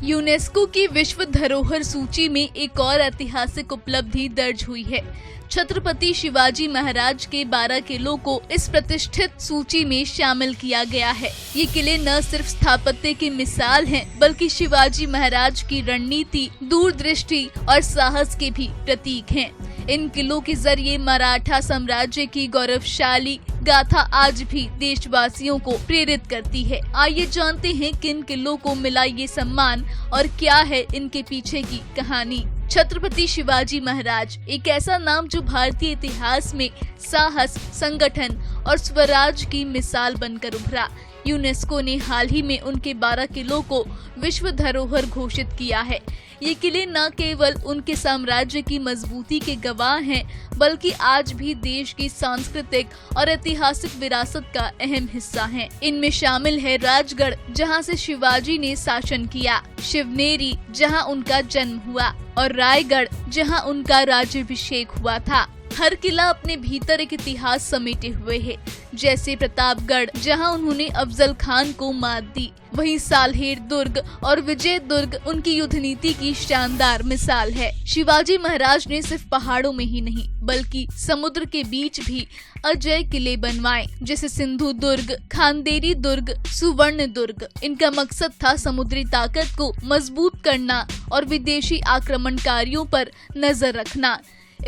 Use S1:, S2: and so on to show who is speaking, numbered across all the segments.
S1: UNESCO की विश्व धरोहर सूची में एक और ऐतिहासिक उपलब्धि दर्ज हुई है। छत्रपति शिवाजी महाराज के 12 किलों को इस प्रतिष्ठित सूची में शामिल किया गया है। ये किले न सिर्फ स्थापत्य की मिसाल हैं, बल्कि शिवाजी महाराज की रणनीति, दूरदृष्टि और साहस के भी प्रतीक हैं। इन किलों के जरिए मराठा साम्राज्य की गौरवशाली गाथा आज भी देशवासियों को प्रेरित करती है। आइए जानते हैं किन किलों को मिला ये सम्मान और क्या है इनके पीछे की कहानी। छत्रपति शिवाजी महाराज एक ऐसा नाम जो भारतीय इतिहास में साहस, संगठन और स्वराज की मिसाल बनकर उभरा। यूनेस्को ने हाल ही में उनके 12 किलों को विश्व धरोहर घोषित किया है। ये किले न केवल उनके साम्राज्य की मजबूती के गवाह हैं, बल्कि आज भी देश की सांस्कृतिक और ऐतिहासिक विरासत का अहम हिस्सा हैं। इनमें शामिल है राजगढ़, जहां से शिवाजी ने शासन किया, शिवनेरी, जहां उनका जन्म हुआ, और रायगढ़, जहां उनका राज्याभिषेक हुआ था। हर किला अपने भीतर एक इतिहास समेटे हुए है, जैसे प्रतापगढ़, जहां उन्होंने अफजल खान को मात दी। वहीं सालहेर दुर्ग और विजय दुर्ग उनकी युद्ध नीति की शानदार मिसाल है। शिवाजी महाराज ने सिर्फ पहाड़ों में ही नहीं, बल्कि समुद्र के बीच भी अजय किले बनवाए, जैसे सिंधु दुर्ग, खांदेरी दुर्ग, सुवर्ण दुर्ग। इनका मकसद था समुद्री ताकत को मजबूत करना और विदेशी आक्रमणकारियों पर नजर रखना।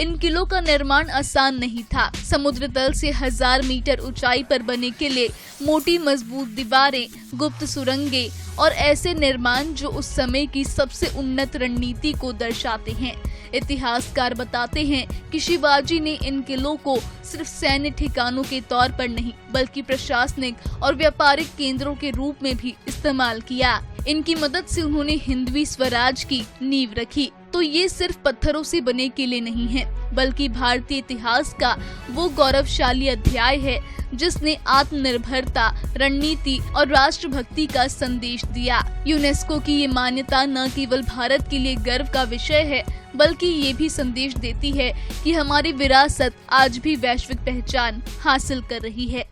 S1: इन किलों का निर्माण आसान नहीं था। समुद्र तल से 1000 मीटर ऊंचाई पर बने किले, मोटी मजबूत दीवारें, गुप्त सुरंगें और ऐसे निर्माण जो उस समय की सबसे उन्नत रणनीति को दर्शाते हैं। इतिहासकार बताते हैं कि शिवाजी ने इन किलों को सिर्फ सैन्य ठिकानों के तौर पर नहीं, बल्कि प्रशासनिक और व्यापारिक केंद्रों के रूप में भी इस्तेमाल किया। इनकी मदद से उन्होंने हिंदवी स्वराज की नींव रखी। तो ये सिर्फ पत्थरों से बने किले नहीं हैं, बल्कि भारतीय इतिहास का वो गौरवशाली अध्याय है जिसने आत्मनिर्भरता, रणनीति और राष्ट्रभक्ति का संदेश दिया। यूनेस्को की ये मान्यता न केवल भारत के लिए गर्व का विषय है, बल्कि ये भी संदेश देती है कि हमारी विरासत आज भी वैश्विक पहचान हासिल कर रही है।